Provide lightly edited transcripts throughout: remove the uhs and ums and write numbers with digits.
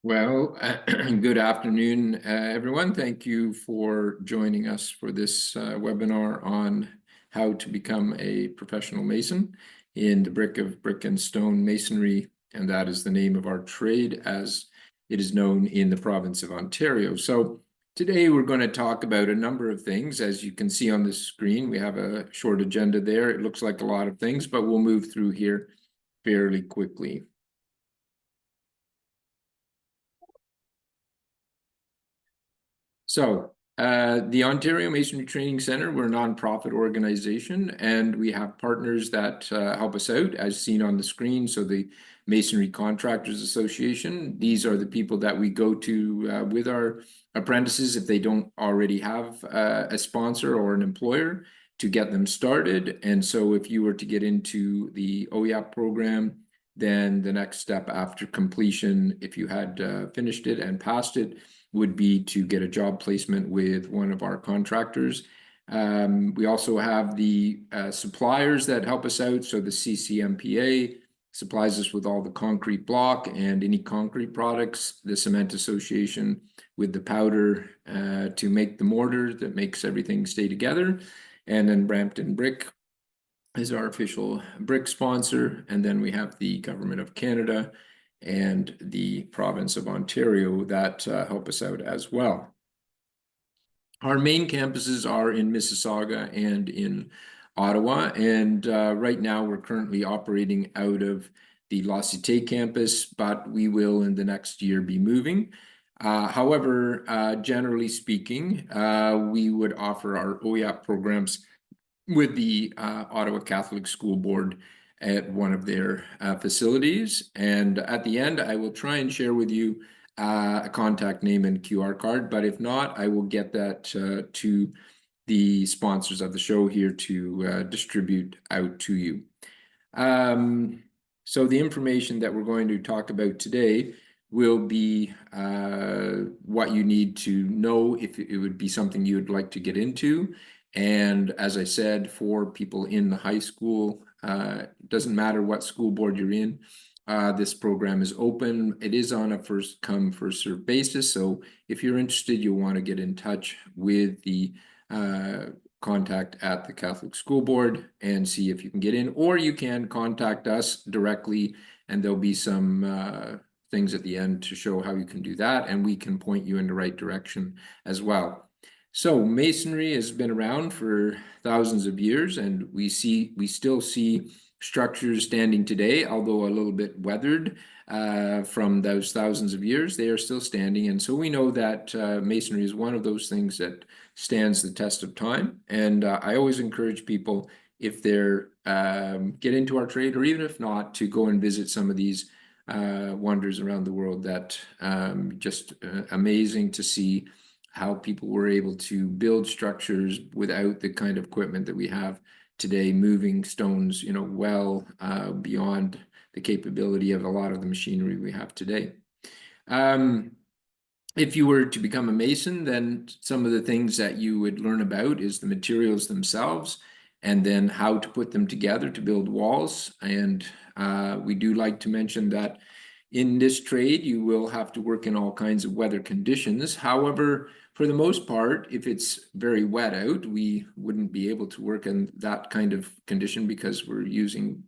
Well, good afternoon, everyone. Thank you for joining us for this webinar on how to become a professional mason in the brick and stone masonry, and that is the name of our trade as it is known in the province of Ontario. So today we're going to talk about a number of things. As you can see on the screen, we have a short agenda there. It looks like a lot of things, but we'll move through here fairly quickly. So the Ontario Masonry Training Centre, we're a nonprofit organization, and we have partners that help us out, as seen on the screen. So the Masonry Contractors Association, these are the people that we go to with our apprentices if they don't already have a sponsor or an employer to get them started. And so if you were to get into the OEAP program, then the next step after completion, if you had finished it and passed it, would be to get a job placement with one of our contractors. We also have the suppliers that help us out. So the CCMPA supplies us with all the concrete block and any concrete products, the Cement Association with the powder to make the mortar that makes everything stay together. And then Brampton Brick is our official brick sponsor. And then we have the Government of Canada and the province of Ontario that help us out as well. Our main campuses are in Mississauga and in Ottawa, and right now we're currently operating out of the La Cité campus, but we will in the next year be moving. However, generally speaking, we would offer our OEAP programs with the Ottawa Catholic School Board at one of their facilities. And at the end, I will try and share with you a contact name and QR card, but if not, I will get that to the sponsors of the show here to distribute out to you. So the information that we're going to talk about today will be what you need to know if it would be something you would like to get into. And as I said, for people in the high school, it doesn't matter what school board you're in, this program is open. It is on a first come, first served basis. So if you're interested, you'll want to get in touch with the contact at the Catholic School Board and see if you can get in, or you can contact us directly, and there'll be some things at the end to show how you can do that, and we can point you in the right direction as well. So masonry has been around for thousands of years, and we still see structures standing today, although a little bit weathered from those thousands of years. They are still standing, and so we know that masonry is one of those things that stands the test of time. And I always encourage people, if they're get into our trade, or even if not, to go and visit some of these wonders around the world that just amazing to see how people were able to build structures without the kind of equipment that we have today, moving stones, well beyond the capability of a lot of the machinery we have today. If you were to become a mason, then some of the things that you would learn about is the materials themselves, and then how to put them together to build walls. And we do like to mention that in this trade, you will have to work in all kinds of weather conditions. However, for the most part, if it's very wet out, we wouldn't be able to work in that kind of condition because we're using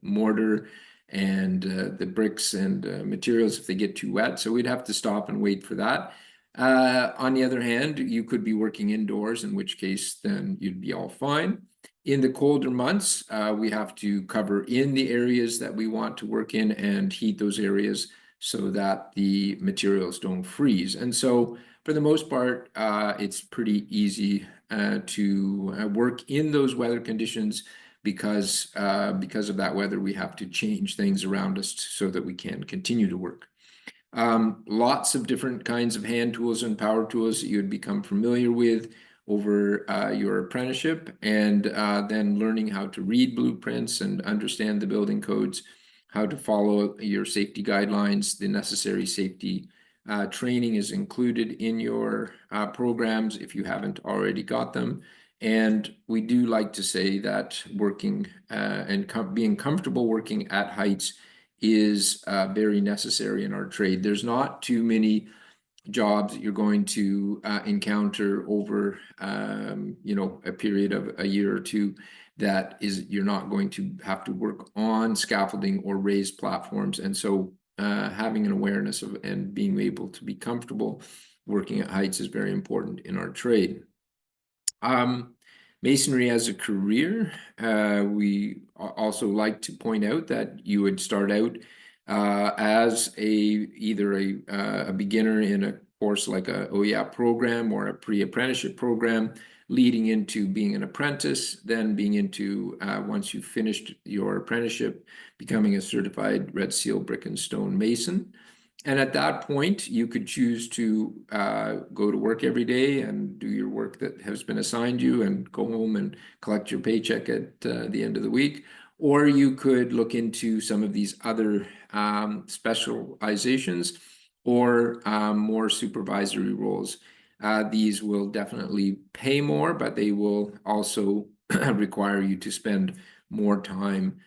mortar and the bricks and materials if they get too wet. So we'd have to stop and wait for that. On the other hand, you could be working indoors, in which case then you'd be all fine. In the colder months, we have to cover in the areas that we want to work in and heat those areas so that the materials don't freeze. And so for the most part, it's pretty easy to work in those weather conditions because of that weather, we have to change things around us so that we can continue to work. Lots of different kinds of hand tools and power tools that you would become familiar with over your apprenticeship, and then learning how to read blueprints and understand the building codes, how to follow your safety guidelines. The necessary safety training is included in your programs if you haven't already got them. And we do like to say that working and being comfortable working at heights is very necessary in our trade. There's not too many jobs that you're going to encounter over a period of a year or two that is you're not going to have to work on scaffolding or raised platforms. And so having an awareness of and being able to be comfortable working at heights is very important in our trade. Masonry as a career, we also like to point out that you would start out as either a beginner in a course like a OEAP program or a pre-apprenticeship program, leading into being an apprentice, then being into, once you've finished your apprenticeship, becoming a certified Red Seal brick and stone mason. And at that point, you could choose to go to work every day and do your work that has been assigned you and go home and collect your paycheck at the end of the week. Or you could look into some of these other specializations or more supervisory roles. These will definitely pay more, but they will also require you to spend more time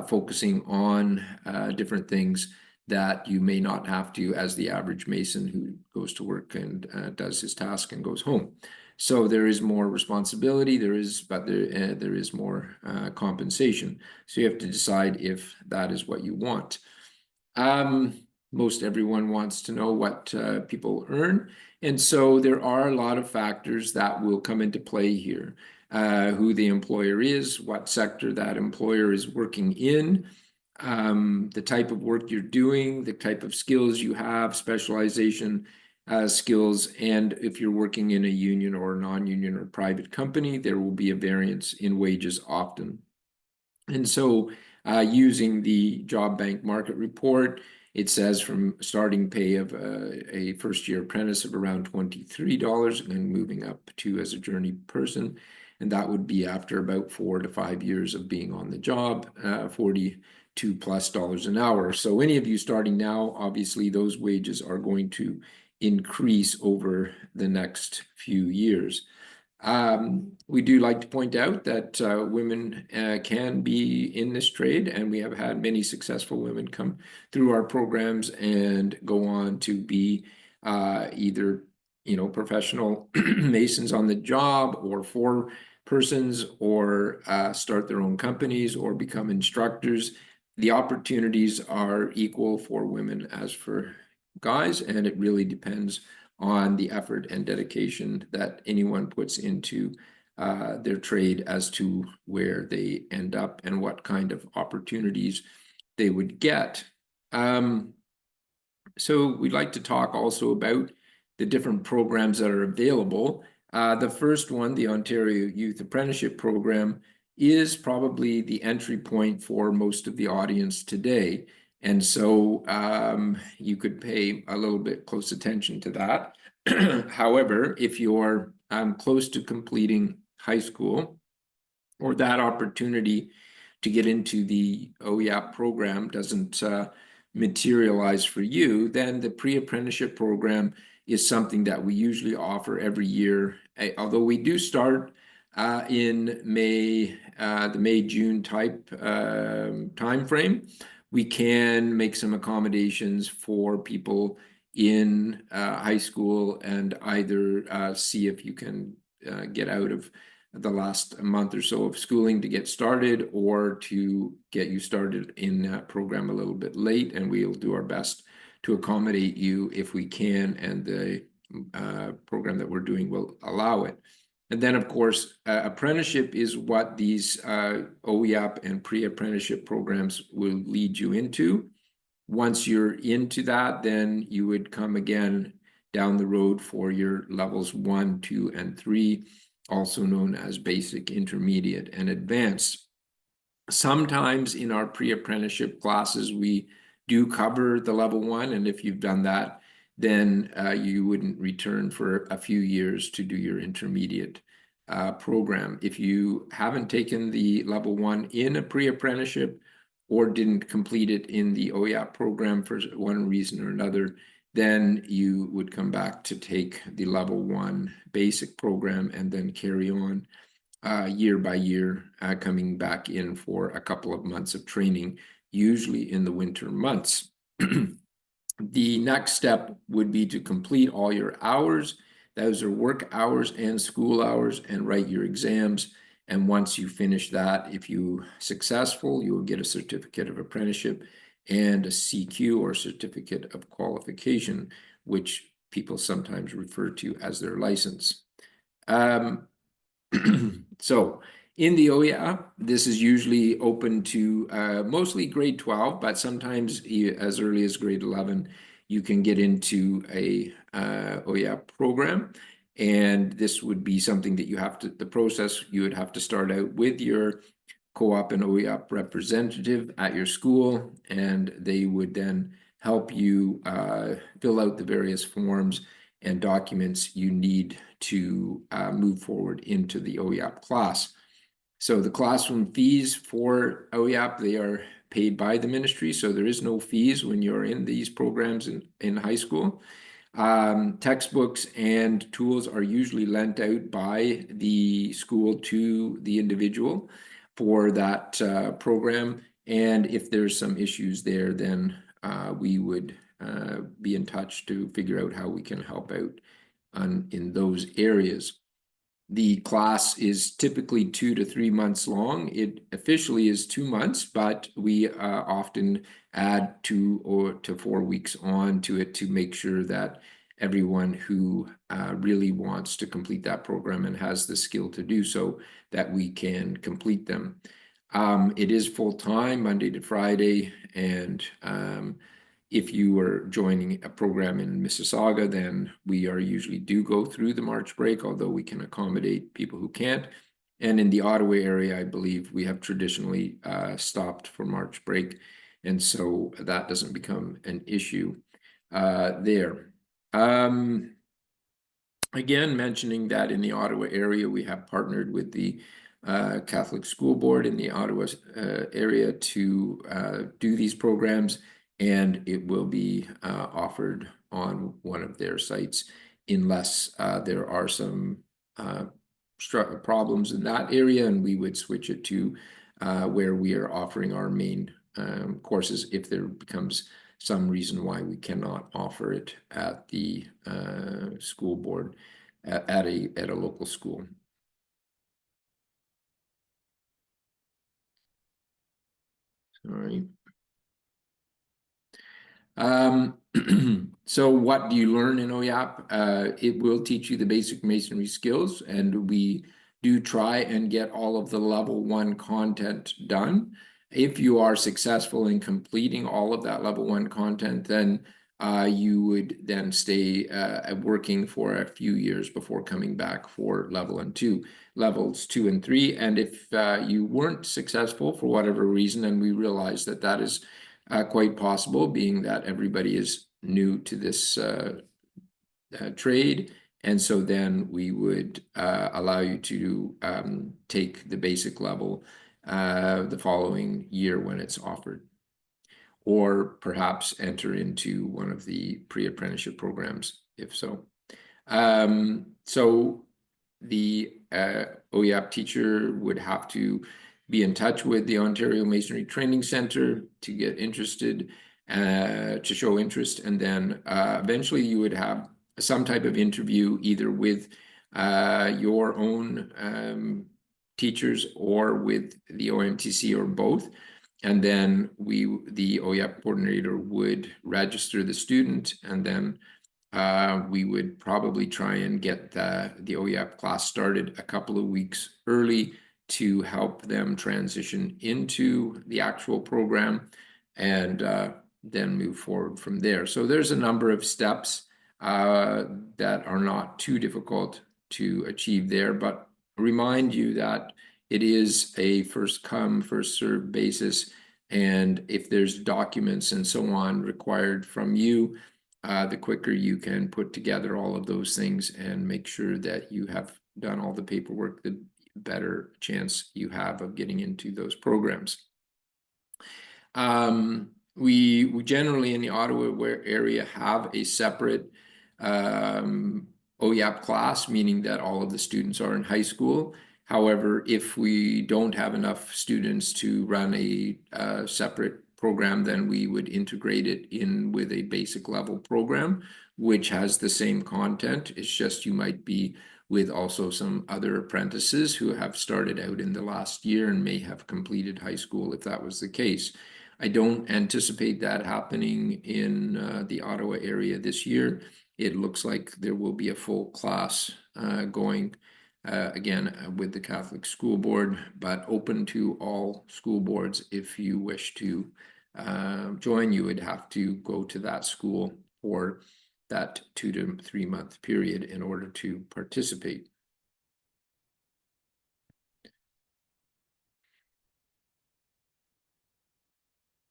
focusing on different things that you may not have to as the average mason who goes to work and does his task and goes home. So there is more responsibility, but there is more compensation. So you have to decide if that is what you want. Most everyone wants to know what people earn. And so there are a lot of factors that will come into play here. Who the employer is, what sector that employer is working in, the type of work you're doing, the type of skills you have, specialization skills, and if you're working in a union or non-union or private company, there will be a variance in wages often. And so using the job bank market report, it says from starting pay of a first-year apprentice of around $23 and then moving up to as a journey person. And that would be after about 4 to 5 years of being on the job, $42+ an hour. So any of you starting now, obviously those wages are going to increase over the next few years. We do like to point out that women can be in this trade, and we have had many successful women come through our programs and go on to be either professional masons on the job or for persons, or start their own companies or become instructors. The opportunities are equal for women as for guys, and it really depends on the effort and dedication that anyone puts into their trade as to where they end up and what kind of opportunities they would get. So we'd like to talk also about the different programs that are available. The first one, the Ontario Youth Apprenticeship Program, is probably the entry point for most of the audience today. And so you could pay a little bit close attention to that. However, if you're close to completing high school, or that opportunity to get into the OEAP program doesn't materialize for you, then the pre-apprenticeship program is something that we usually offer every year. Although we do start in May, the May-June type time frame, we can make some accommodations for people in high school and either see if you can get out of the last month or so of schooling to get started, or to get you started in that program a little bit late, and we'll do our best to accommodate you if we can, and the program that we're doing will allow it. And then, of course, apprenticeship is what these OEAP and pre-apprenticeship programs will lead you into. Once you're into that, then you would come again down the road for your levels 1, 2, and 3, also known as basic, intermediate, and advanced. Sometimes in our pre-apprenticeship classes, we do cover the level 1, and if you've done that, then you wouldn't return for a few years to do your intermediate program. If you haven't taken the level 1 in a pre-apprenticeship or didn't complete it in the OEAP program for one reason or another, then you would come back to take the level 1 basic program and then carry on year by year, coming back in for a couple of months of training usually in the winter months. The next step would be to complete all your hours. Those are work hours and school hours, and write your exams. And once you finish that, if you're successful, you will get a certificate of apprenticeship and a CQ, or certificate of qualification, which people sometimes refer to as their license. So in the OEAP, this is usually open to mostly grade 12, but sometimes as early as grade 11, you can get into a OEAP program. And this would be something that you have to, the process, you would have to start out with your co-op and OEAP representative at your school, and they would then help you fill out the various forms and documents you need to move forward into the OEAP class. So the classroom fees for OEAP, they are paid by the ministry, so there is no fees when you're in these programs in high school. Textbooks and tools are usually lent out by the school to the individual for that program. And if there's some issues there, then we would be in touch to figure out how we can help out in those areas. The class is typically 2 to 3 months long. It officially is 2 months, but we often add 2 to 4 weeks on to it to make sure that everyone who really wants to complete that program and has the skill to do so, that we can complete them. It is full-time, Monday to Friday, and if you are joining a program in Mississauga, then we usually do go through the March break, although we can accommodate people who can't. And in the Ottawa area, I believe we have traditionally stopped for March break, and so that doesn't become an issue there. Again, mentioning that in the Ottawa area, we have partnered with the Catholic School Board in the Ottawa area to do these programs, and it will be offered on one of their sites unless there are some problems in that area, and we would switch it to where we are offering our main courses if there becomes some reason why we cannot offer it at the school board at a local school. Sorry. So what do you learn in OEAP? It will teach you the basic masonry skills, and we do try and get all of the level 1 content done. If you are successful in completing all of that level 1 content, then you would then stay working for a few years before coming back for levels 2 and 3. And if you weren't successful for whatever reason, and we realize that that is quite possible, being that everybody is new to this trade, and so then we would allow you to take the basic level the following year when it's offered, or perhaps enter into one of the pre-apprenticeship programs, if so. So the OEAP teacher would have to be in touch with the Ontario Masonry Training Center to get interested, to show interest, and then eventually you would have some type of interview either with your own teachers or with the OMTC, or both. And then the OEAP coordinator would register the student, and then we would probably try and get the OEAP class started a couple of weeks early to help them transition into the actual program, and then move forward from there. So there's a number of steps that are not too difficult to achieve there, but remind you that it is a first come, first served basis. And if there's documents and so on required from you, the quicker you can put together all of those things and make sure that you have done all the paperwork, the better chance you have of getting into those programs. We generally in the Ottawa area have a separate OEAP class, meaning that all of the students are in high school. However, if we don't have enough students to run a separate program, then we would integrate it in with a basic level program, which has the same content. It's just you might be with also some other apprentices who have started out in the last year and may have completed high school if that was the case. I don't anticipate that happening in the Ottawa area this year. It looks like there will be a full class going again with the Catholic School Board, but open to all school boards. If you wish to join, you would have to go to that school for that 2 to 3 month period in order to participate.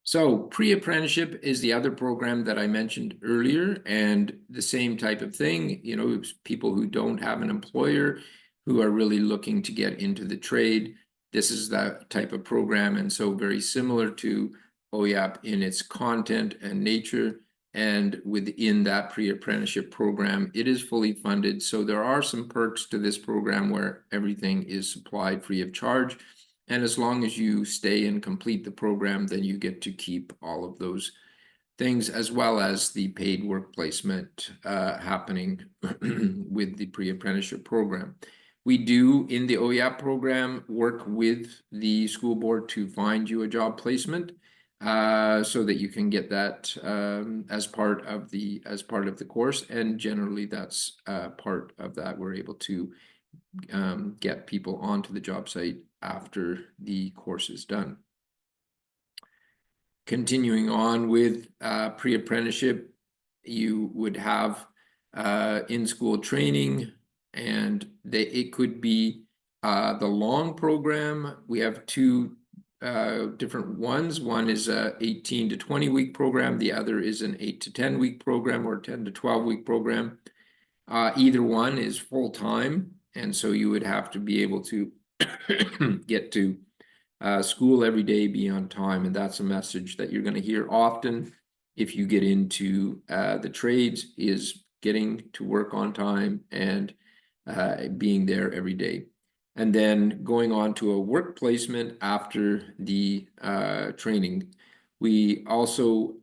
So pre-apprenticeship is the other program that I mentioned earlier, and the same type of thing, you know, people who don't have an employer, who are really looking to get into the trade. This is that type of program, and so very similar to OYAP in its content and nature. And within that pre-apprenticeship program, it is fully funded. So there are some perks to this program where everything is supplied free of charge. And as long as you stay and complete the program, then you get to keep all of those things, as well as the paid work placement happening with the pre-apprenticeship program. We do, in the OYAP program, work with the school board to find you a job placement so that you can get that as part of the course. And generally, that's part of that. We're able to get people onto the job site after the course is done. Continuing on with pre-apprenticeship, you would have in-school training, and it could be the long program. We have two different ones. One is a 18 to 20 week program. The other is an 8 to 10 week program or 10 to 12 week program. Either one is full-time, and so you would have to be able to get to school every day, be on time, and that's a message that you're going to hear often if you get into the trades, is getting to work on time and being there every day. And then going on to a work placement after the training. We also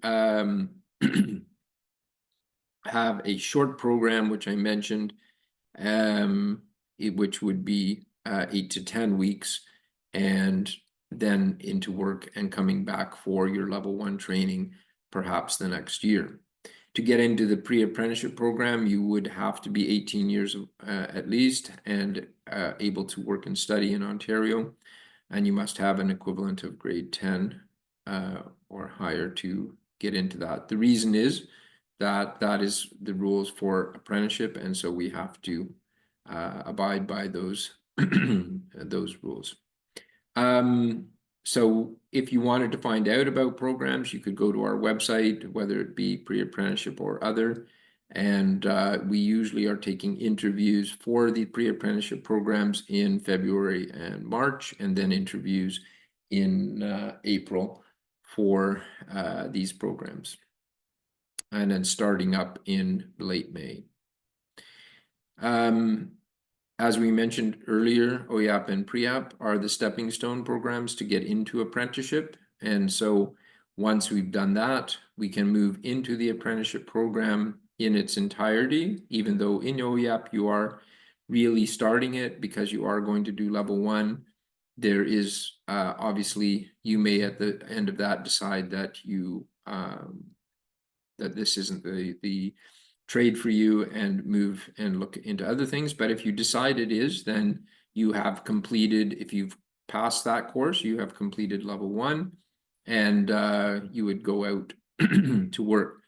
have a short program, which I mentioned, which would be 8 to 10 weeks, and then into work and coming back for your level 1 training, perhaps the next year. To get into the pre-apprenticeship program, you would have to be 18 years at least and able to work and study in Ontario, and you must have an equivalent of grade 10 or higher to get into that. The reason is that is the rules for apprenticeship, and so we have to abide by those those rules. So if you wanted to find out about programs, you could go to our website, whether it be pre-apprenticeship or other, and we usually are taking interviews for the pre-apprenticeship programs in February and March, and then interviews in April for these programs, and then starting up in late May. As we mentioned earlier, OYAP and pre-app are the stepping stone programs to get into apprenticeship. And so once we've done that, we can move into the apprenticeship program in its entirety, even though in OYAP you are really starting it because you are going to do level 1. There is obviously, you may at the end of that decide that you that this isn't the trade for you and move and look into other things. But if you decide it is, then you have completed, if you've passed that course, you have completed level 1, and you would go out to work.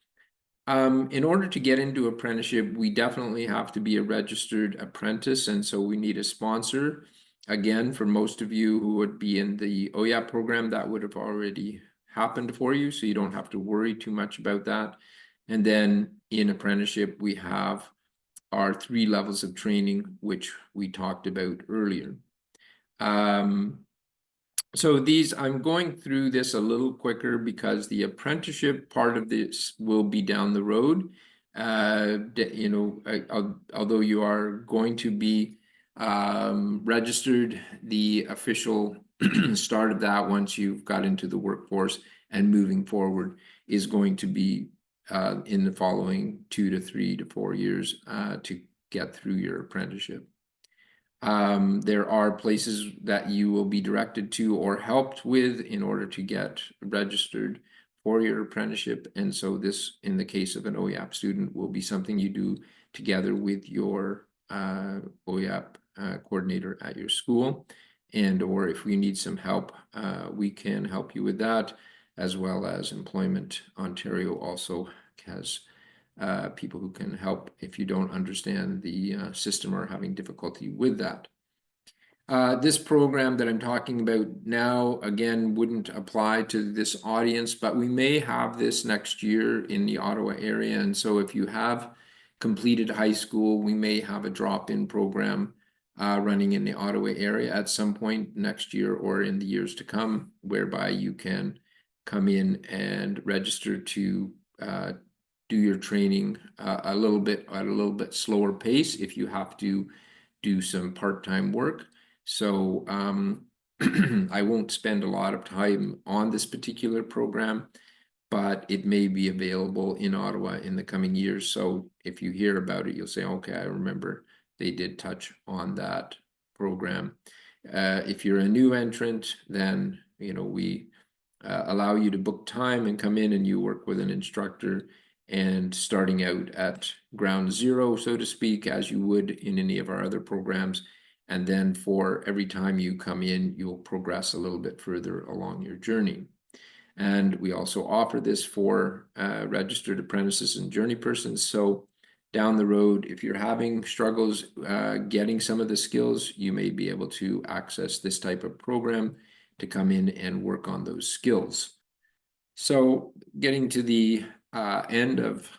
In order to get into apprenticeship, we definitely have to be a registered apprentice, and so we need a sponsor. Again, for most of you who would be in the OYAP program, that would have already happened for you, so you don't have to worry too much about that. And then in apprenticeship, we have our 3 levels of training, which we talked about earlier. So these, I'm going through this a little quicker because the apprenticeship part of this will be down the road. You know, although you are going to be registered, the official start of that once you've got into the workforce and moving forward is going to be in the following 2 to 3 to 4 years to get through your apprenticeship. There are places that you will be directed to or helped with in order to get registered for your apprenticeship. And so this, in the case of an OEAP student, will be something you do together with your OEAP coordinator at your school. And or if we need some help, we can help you with that, as well as Employment Ontario also has people who can help if you don't understand the system or having difficulty with that. This program that I'm talking about now, again, wouldn't apply to this audience, but we may have this next year in the Ottawa area. And so if you have completed high school, we may have a drop-in program running in the Ottawa area at some point next year or in the years to come, whereby you can come in and register to do your training at a little bit slower pace if you have to do some part-time work. So I won't spend a lot of time on this particular program, but it may be available in Ottawa in the coming years. So if you hear about it, you'll say, okay, I remember they did touch on that program. If you're a new entrant, then we allow you to book time and come in and you work with an instructor, and starting out at ground zero, so to speak, as you would in any of our other programs. And then for every time you come in, you'll progress a little bit further along your journey. And we also offer this for registered apprentices and journey persons. So down the road, if you're having struggles getting some of the skills, you may be able to access this type of program to come in and work on those skills. So getting to the end of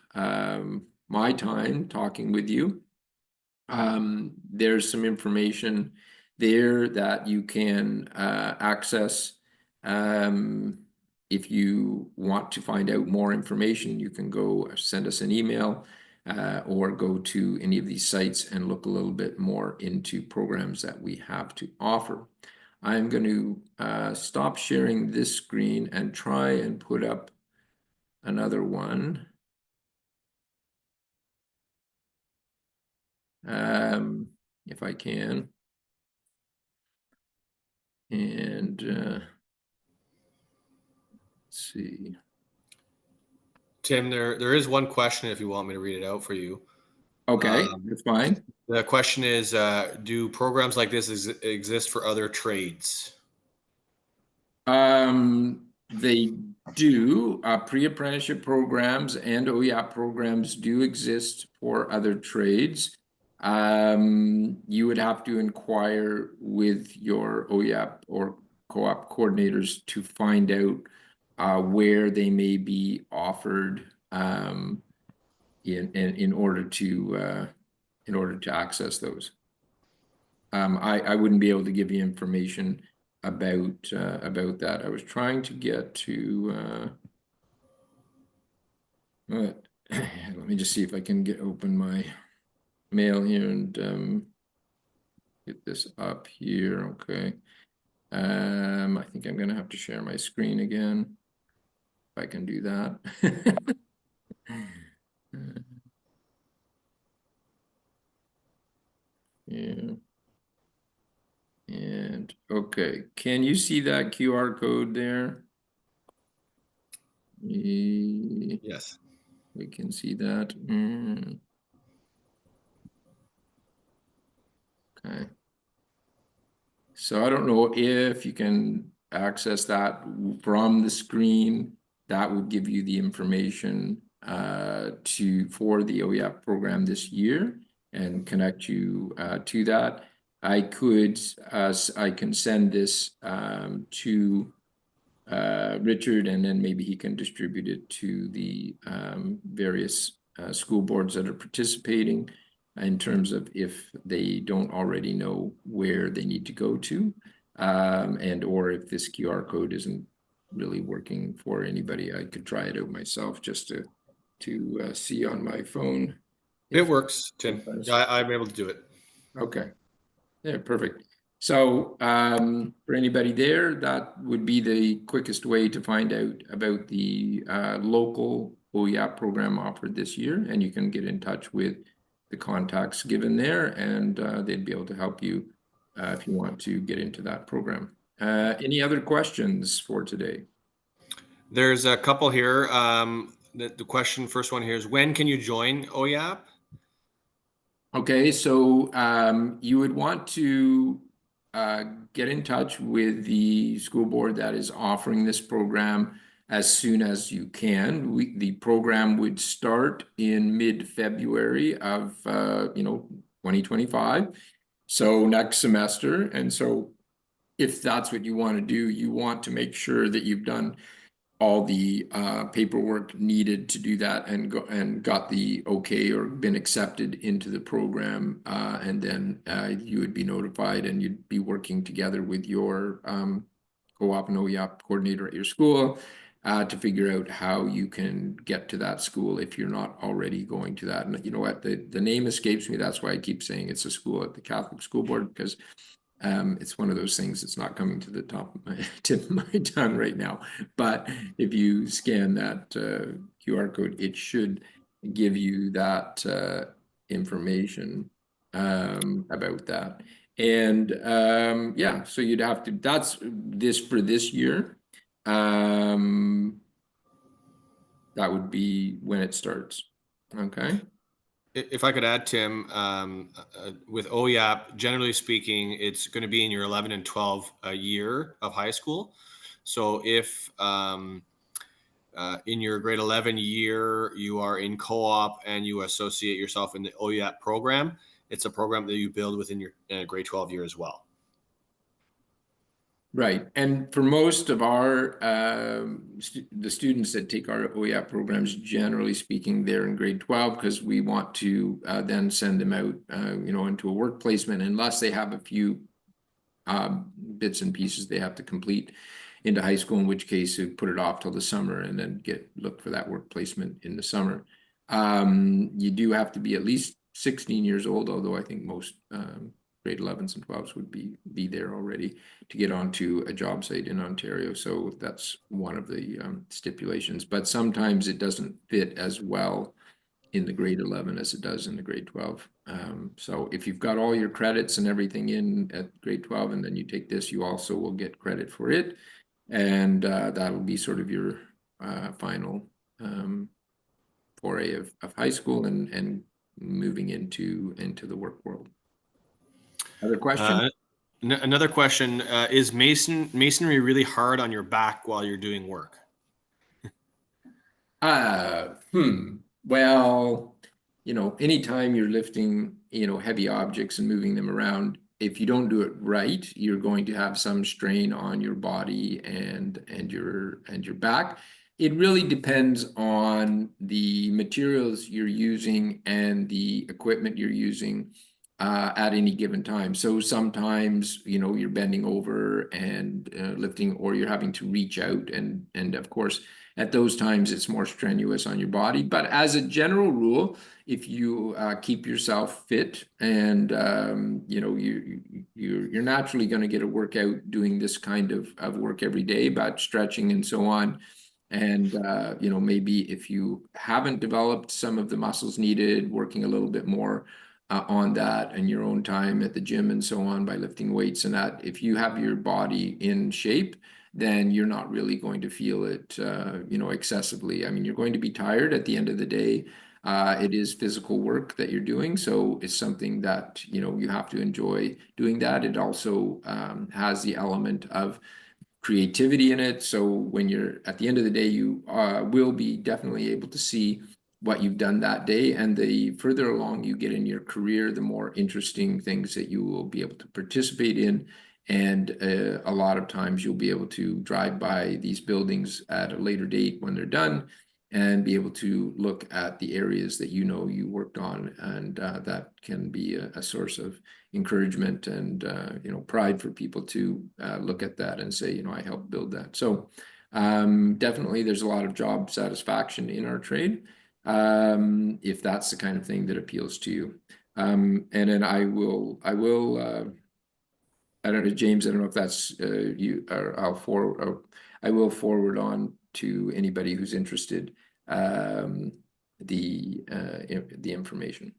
my time talking with you, there's some information there that you can access. If you want to find out more information, you can go send us an email or go to any of these sites and look a little bit more into programs that we have to offer. I'm going to stop sharing this screen and try and put up another one. If I can. And let's see. Tim, there is one question if you want me to read it out for you. Okay, that's fine. The question is, do programs like this exist for other trades? They do. Pre-apprenticeship programs and OEAP programs do exist for other trades. You would have to inquire with your OEAP or co-op coordinators to find out where they may be offered in order to access those. I wouldn't be able to give you information about that. I was trying to get to let me just see if I can open my mail here and get this up here. Okay. I think I'm gonna have to share my screen again if I can do that. Yeah. And okay, can you see that QR code there? Yes. We can see that. Okay. So I don't know if you can access that from the screen. That would give you the information for the OEAP program this year and connect you to that. I can send this to Richard, and then maybe he can distribute it to the various school boards that are participating in terms of if they don't already know where they need to go to, and or if this QR code isn't really working for anybody, I could try it out myself just to see on my phone. It works, Tim. I'm able to do it. Okay. Yeah, perfect. So for anybody there, that would be the quickest way to find out about the local OEAP program offered this year. And you can get in touch with the contacts given there, and they'd be able to help you if you want to get into that program. Any other questions for today? There's a couple here. The question, first one here is, when can you join OEAP? Okay, so you would want to get in touch with the school board that is offering this program as soon as you can. The program would start in mid-February of 2025, so next semester. And so if that's what you want to do, you want to make sure that you've done all the paperwork needed to do that and got the okay or been accepted into the program, and then you would be notified and you'd be working together with your co-op and OEOP coordinator at your school to figure out how you can get to that school if you're not already going to that. And you know what, the name escapes me. That's why I keep saying it's a school at the Catholic School Board, because it's one of those things that's not coming to the tip of my tongue right now. But if you scan that QR code, it should give you that information about that. And yeah, so you'd have to, that's this for this year. That would be when it starts. Okay. If I could add, Tim, with OEAP, generally speaking, it's going to be in your 11 and 12 year of high school. So if in your grade 11 year, you are in co-op and you associate yourself in the OEAP program, it's a program that you build within your grade 12 year as well. Right. And for most of our the students that take our OEAP programs, generally speaking, they're in grade 12 because we want to then send them out, into a work placement, unless they have a few bits and pieces they have to complete into high school, in which case you put it off till the summer and then look for that work placement in the summer. You do have to be at least 16 years old, although I think most grade 11s and 12s would be there already to get onto a job site in Ontario. So that's one of the stipulations, but sometimes it doesn't fit as well in the grade 11 as it does in the grade 12. So if you've got all your credits and everything in at grade 12 and then you take this, you also will get credit for it. And that'll be sort of your final foray of high school and moving into the work world. Other question? Another question, is masonry really hard on your back while you're doing work? Well, anytime you're lifting, heavy objects and moving them around, if you don't do it right, you're going to have some strain on your body and your back. It really depends on the materials you're using and the equipment you're using at any given time. So sometimes, you're bending over and lifting, or you're having to reach out, and of course, at those times, it's more strenuous on your body. But as a general rule, if you keep yourself fit and you're naturally going to get a workout doing this kind of work every day, but stretching and so on. And maybe if you haven't developed some of the muscles needed, working a little bit more on that in your own time at the gym and so on by lifting weights and that, if you have your body in shape, then you're not really going to feel it, excessively. I mean, you're going to be tired at the end of the day. It is physical work that you're doing, so it's something that, you have to enjoy doing that. It also has the element of creativity in it. So when you're at the end of the day, you will be definitely able to see what you've done that day. And the further along you get in your career, the more interesting things that you will be able to participate in. And a lot of times you'll be able to drive by these buildings at a later date when they're done and be able to look at the areas that you worked on. And that can be a source of encouragement and pride for people to look at that and say, I helped build that. So definitely there's a lot of job satisfaction in our trade, if that's the kind of thing that appeals to you. And then I will I don't know, James, I don't know if that's you, or I will forward on to anybody who's interested the information.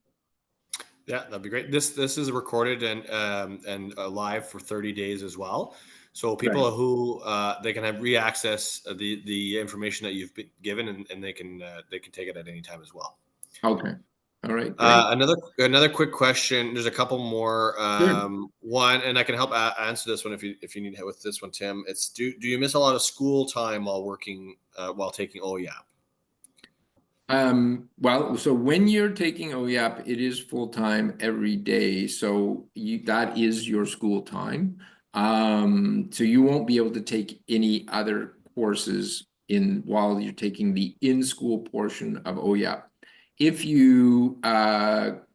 Yeah, that'd be great. This is recorded and live for 30 days as well. So people Right. who they can have re-access the information that you've been given, and they can take it at any time as well. Okay. All right. Great. Another quick question. There's a couple more. Sure. One, and I can help answer this one if you need help with this one, Tim. It's do you miss a lot of school time while working while taking OEAP? Well, so when you're taking OEAP, it is full-time every day. So that is your school time. So you won't be able to take any other courses while you're taking the in-school portion of OEAP. If you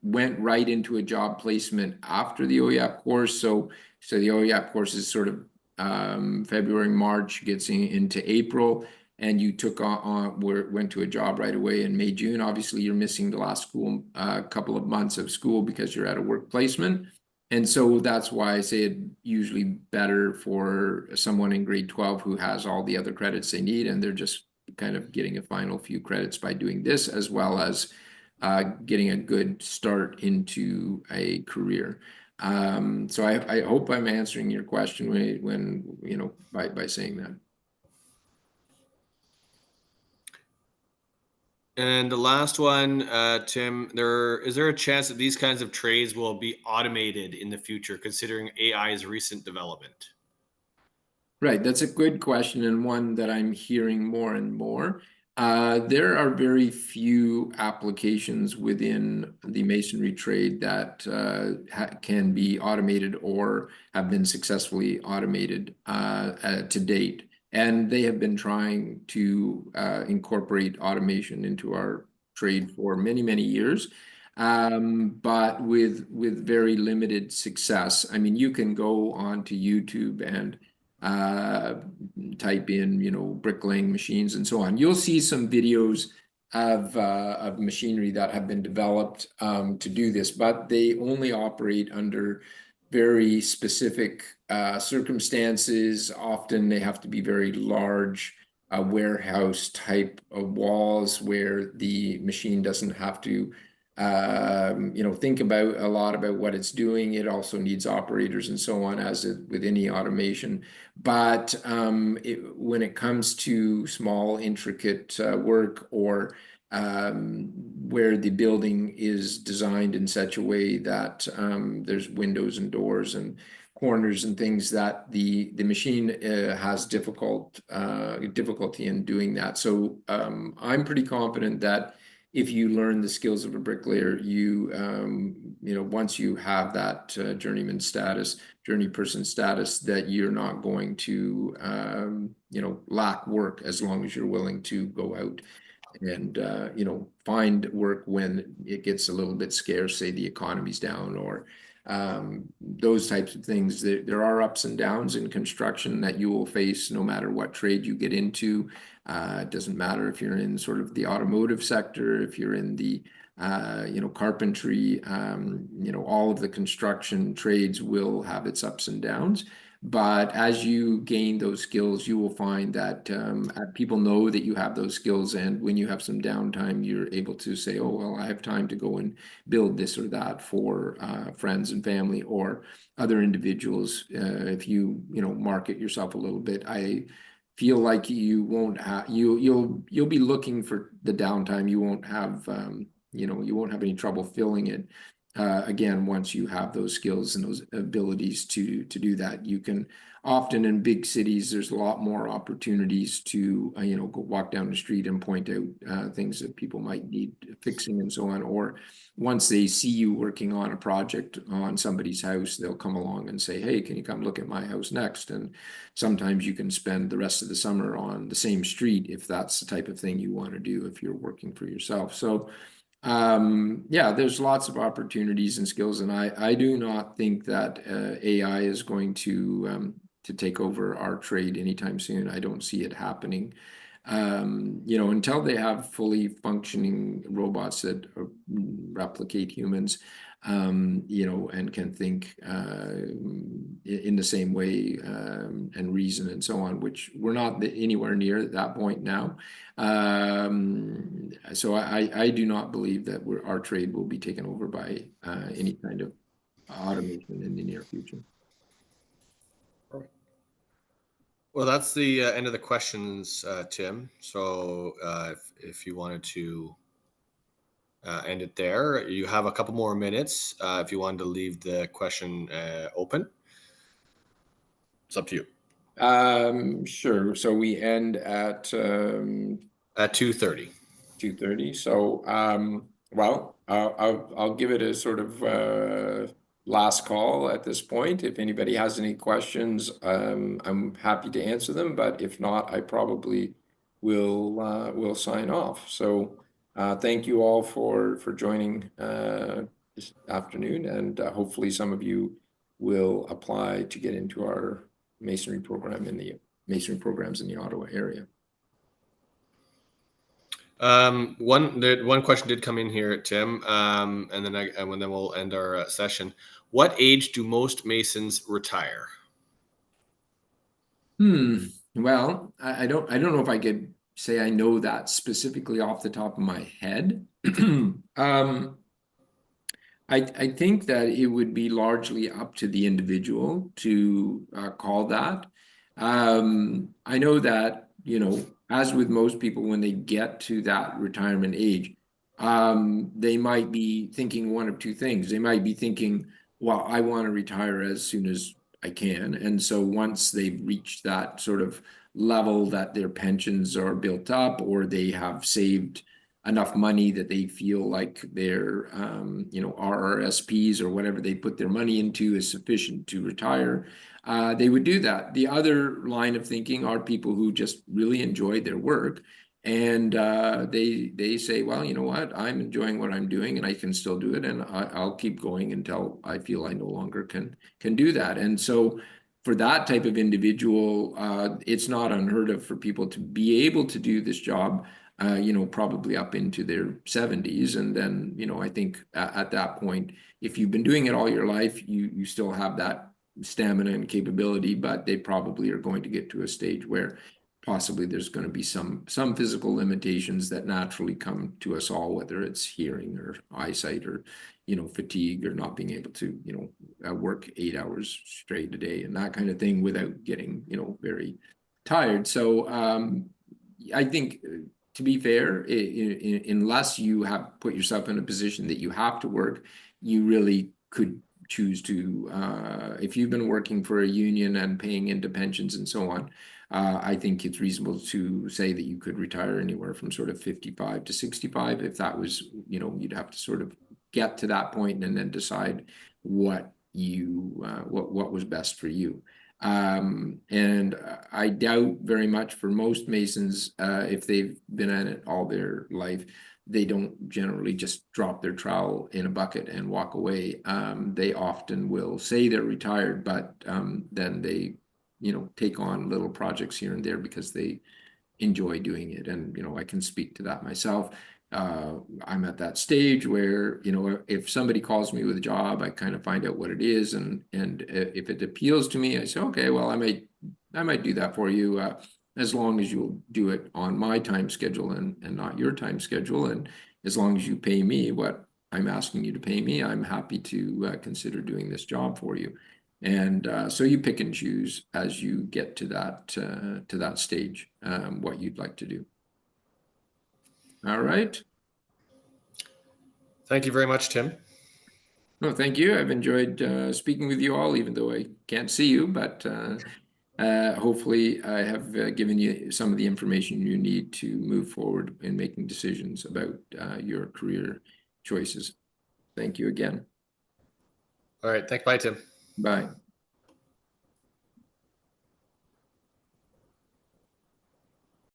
went right into a job placement after the OEAP course, so the OEAP course is sort of February, March, gets into April, and you went to a job right away in May, June, obviously you're missing the last couple of months of school because you're at a work placement. And so that's why I say it usually better for someone in grade 12 who has all the other credits they need, and they're just kind of getting a final few credits by doing this, as well as getting a good start into a career. So I hope I'm answering your question when by saying that. And the last one, Tim, is there a chance that these kinds of trades will be automated in the future, considering AI's recent development? Right, that's a good question, and one that I'm hearing more and more. There are very few applications within the masonry trade that can be automated or have been successfully automated to date. And they have been trying to incorporate automation into our trade for many, many years, but with very limited success. I mean, you can go onto YouTube and type in, bricklaying machines and so on. You'll see some videos of machinery that have been developed to do this, but they only operate under very specific circumstances. Often they have to be very large warehouse type of walls where the machine doesn't have to think about a lot about what it's doing. It also needs operators and so on, as with any automation. But when it comes to small, intricate work, or where the building is designed in such a way that there's windows and doors and corners and things, that the machine has difficulty in doing that. So I'm pretty confident that if you learn the skills of a bricklayer, once you have that journeyman status, journey person status, that you're not going to, lack work as long as you're willing to go out and, find work when it gets a little bit scarce, say the economy's down, or those types of things. There are ups and downs in construction that you will face no matter what trade you get into. It doesn't matter if you're in sort of the automotive sector, if you're in the carpentry, all of the construction trades will have its ups and downs. But as you gain those skills, you will find that people know that you have those skills. And when you have some downtime, you're able to say, oh, well, I have time to go and build this or that for friends and family or other individuals. If you market yourself a little bit, I feel like you won't have you'll be looking for the downtime. You won't have you won't have any trouble filling it. Again, once you have those skills and those abilities to do that, you can often, in big cities, there's a lot more opportunities to go walk down the street and point out things that people might need fixing and so on. Or once they see you working on a project on somebody's house, they'll come along and say, hey, can you come look at my house next? And sometimes you can spend the rest of the summer on the same street if that's the type of thing you want to do if you're working for yourself. So there's lots of opportunities and skills, and I do not think that AI is going to take over our trade anytime soon. I don't see it happening. Until they have fully functioning robots that replicate humans, you know, and can think in the same way and reason and so on, which we're not anywhere near at that point now. So I do not believe that our trade will be taken over by any kind of automation in the near future. Well, that's the end of the questions, Tim. So if you wanted to end it there, you have a couple more minutes if you wanted to leave the question open. It's up to you. Sure. So we end at 2:30. 2:30. So, well, I'll give it a sort of last call at this point. If anybody has any questions, I'm happy to answer them. But if not, I probably will sign off. So, thank you all for joining this afternoon, and hopefully some of you will apply to get into our masonry program in the masonry programs in the Ottawa area. One question did come in here, Tim, and then we'll end our session. What age do most Masons retire? Well, I don't know if I could say I know that specifically off the top of my head. I think that it would be largely up to the individual to call that. I know that, you know, as with most people, when they get to that retirement age, they might be thinking one of two things. They might be thinking, well, I want to retire as soon as I can. And so once they've reached that sort of level that their pensions are built up, or they have saved enough money that they feel like their you know, RRSPs or whatever they put their money into is sufficient to retire, they would do that. The other line of thinking are people who just really enjoy their work, and they say, well, you know what, I'm enjoying what I'm doing and I can still do it, and I'll keep going until I feel I no longer can do that. And so for that type of individual, it's not unheard of for people to be able to do this job, you know, probably up into their 70s. And then, you know, I think at that point, if you've been doing it all your life, you still have that stamina and capability, but they probably are going to get to a stage where possibly there's going to be some physical limitations that naturally come to us all, whether it's hearing or eyesight or, you know, fatigue, or not being able to, you know, work 8 hours straight a day and that kind of thing without getting, you know, very tired. So I think, to be fair, unless you have put yourself in a position that you have to work, you really could choose to, if you've been working for a union and paying into pensions and so on, I think it's reasonable to say that you could retire anywhere from sort of 55 to 65. If that was, you know, you'd have to sort of get to that point and then decide what was best for you. And I doubt very much for most Masons, if they've been at it all their life, they don't generally just drop their trowel in a bucket and walk away. They often will say they're retired, but then they, you know, take on little projects here and there because they enjoy doing it. And, you know, I can speak to that myself. I'm at that stage where, you know, if somebody calls me with a job, I kind of find out what it is, and if it appeals to me, I say, okay, well, I might do that for you, as long as you'll do it on my time schedule and not your time schedule, and as long as you pay me what I'm asking you to pay me, I'm happy to consider doing this job for you. And so you pick and choose as you get to that stage, what you'd like to do. All right. Thank you very much, Tim. No, thank you. I've enjoyed speaking with you all, even though I can't see you, but hopefully I have given you some of the information you need to move forward in making decisions about your career choices. Thank you again. All right. Thanks. Bye, Tim. Bye.